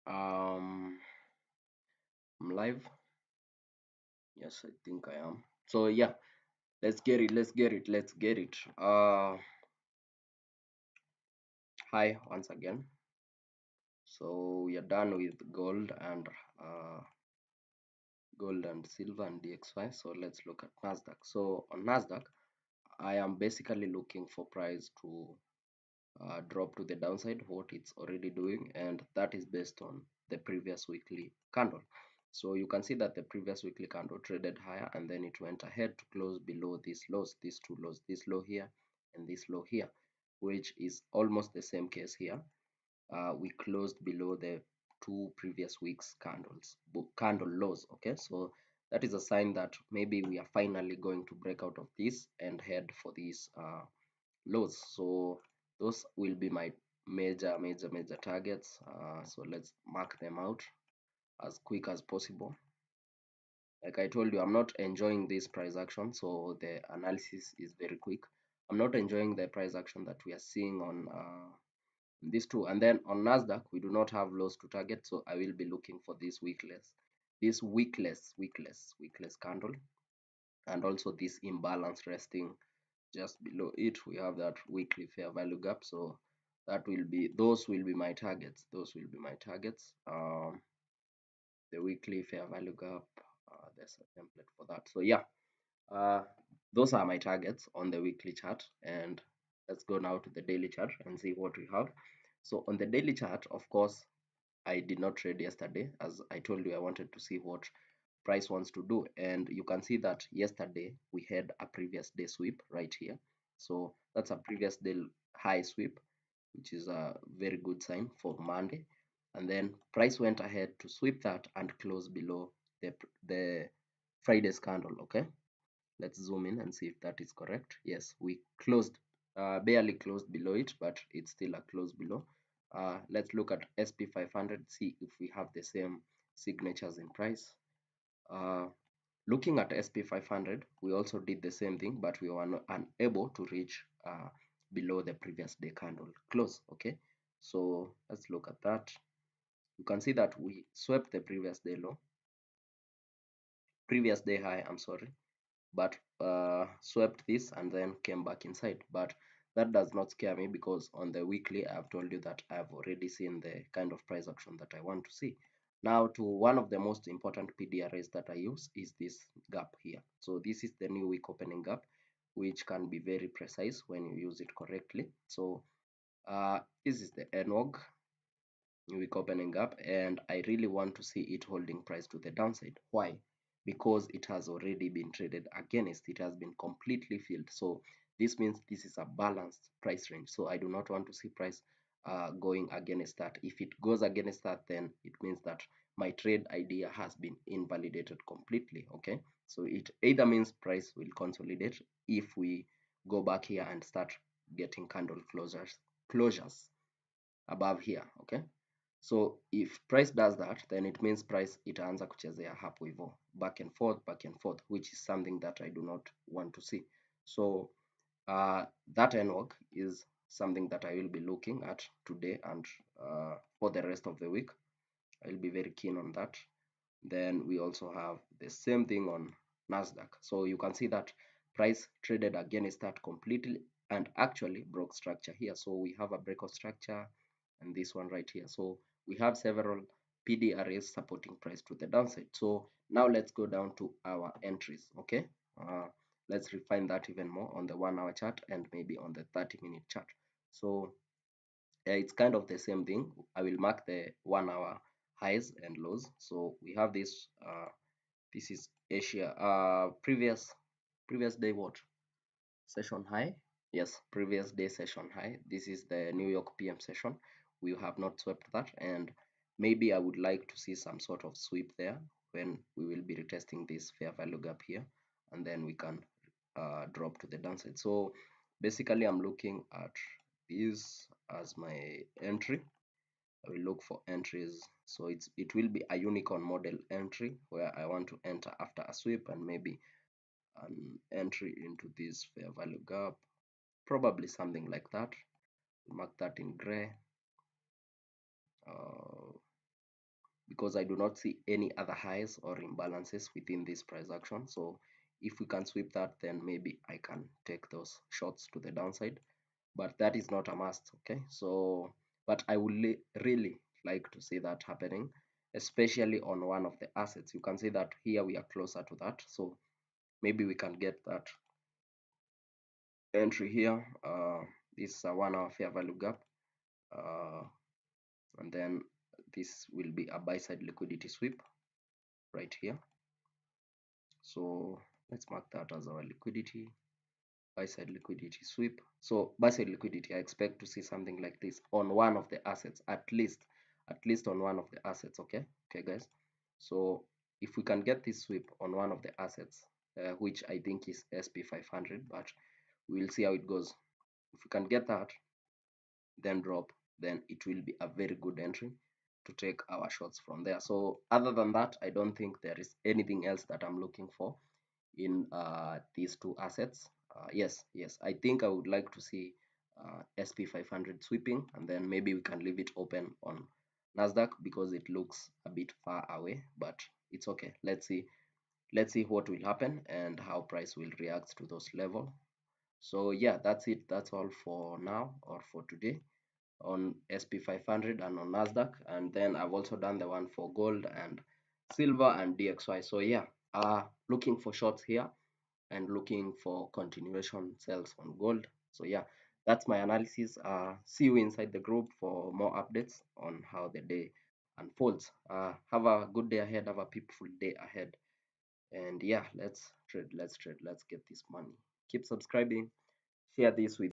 I'm live. Yes, I think I am. So yeah, let's get it. Let's get it. Let's get it. Hi once again. So we are done with uh, gold and silver and DXY. So let's look at Nasdaq. So on Nasdaq, I am basically looking for price to drop to the downside, what it's already doing, and that is based on the previous weekly candle. So you can see that the previous weekly candle traded higher and then it went ahead to close below these lows, these two lows, this low here and this low here, which is almost the same case here. We closed below the two previous weeks candle lows. Okay, so that is a sign that maybe we are finally going to break out of this and head for these lows. So those will be my major targets. So let's mark them out as quick as possible. Like I told you, I'm not enjoying this price action, so the analysis is very quick. I'm not enjoying the price action that we are seeing on these two. And then on Nasdaq, we do not have lows to target, so I will be looking for this weakless candle, and also this imbalance resting just below it. We have that weekly fair value gap, so those will be my targets. The weekly fair value gap, there's a template for that. So yeah, uh, those are my targets on the weekly chart. And let's go now to the daily chart and see what we have. So on the daily chart, of course, I did not trade yesterday. As I told you, I wanted to see what price wants to do, and you can see that yesterday we had a previous day sweep right here. So that's a previous day high sweep, which is a very good sign for Monday. And then price went ahead to sweep that and close below the Friday's candle. Okay, let's zoom in and see if that is correct. Yes, we closed, barely closed below it, but it's still a close below. Let's look at SP500, see if we have the same signatures in price. uh, Looking at SP500, we also did the same thing, but we were not unable to reach below the previous day candle close. Okay, so let's look at that. You can see that we swept the previous day high, I'm sorry, but swept this and then came back inside. But that does not scare me, because on the weekly I've told you that I've already seen the kind of price action that I want to see. Now, to one of the most important PDRAs that I use is this gap here. So this is the new week opening gap, which can be very precise when you use it correctly. So this is the NWOG, new week opening gap, and I really want to see it holding price to the downside. Why? Because it has already been traded against, it has been completely filled. So this means this is a balanced price range, so I do not want to see price going against that. If it goes against that, then it means that my trade idea has been invalidated completely. Okay, so it either means price will consolidate if we go back here and start getting candle closures above here. Okay, so if price does that, then it means price itaanza kuchezea hapo hivyo, back and forth, which is something that I do not want to see. So that NWOG is something that I will be looking at today and for the rest of the week. I'll be very keen on that. Then we also have the same thing on Nasdaq. So you can see that price traded against that completely and actually broke structure here. So we have a breakout structure and this one right here. So we have several PDRAs supporting price to the downside. So now let's go down to our entries. Okay, let's refine that even more on the 1 hour chart and maybe on the 30-minute chart. So it's kind of the same thing. I will mark the 1 hour highs and lows. So we have this this is Asia previous day what session high. Yes, previous day session high. This is the New York PM session. We have not swept that, and maybe I would like to see some sort of sweep there when we will be retesting this fair value gap here, and then we can drop to the downside. So basically I'm looking at this as my entry. I will look for entries. So it will be a unicorn model entry where I want to enter after a sweep, and maybe an entry into this fair value gap, probably something like that. Mark that in gray. because I do not see any other highs or imbalances within this price action. So if we can sweep that, then maybe I can take those shots to the downside, but that is not a must. Okay, so but I would really like to see that happening, especially on one of the assets. You can see that here we are closer to that, so maybe we can get that entry here. This is a 1 hour fair value gap, uh, and then this will be a buy side liquidity sweep right here. So let's mark that as our liquidity, buy side liquidity sweep. So buy side liquidity, I expect to see something like this on one of the assets, at least on one of the assets. Okay guys, so if we can get this sweep on one of the assets, which I think is SP500, but we'll see how it goes. If we can get that, then drop, then it will be a very good entry to take our shots from there. So other than that, I don't think there is anything else that I'm looking for in these two assets. Yes, I think I would like to see SP500 sweeping, and then maybe we can leave it open on Nasdaq because it looks a bit far away, but it's okay. Let's see what will happen and how price will react to those level. So yeah, that's it. That's all for now, or for today, on SP500 and on Nasdaq. And then I've also done the one for gold and silver and DXY. So yeah, looking for shorts here and looking for continuation sales on gold. So yeah, that's my analysis. See you inside the group for more updates on how the day unfolds. Have a good day ahead. Have a peaceful day ahead. And yeah, let's trade. Let's get this money. Keep subscribing. Share this with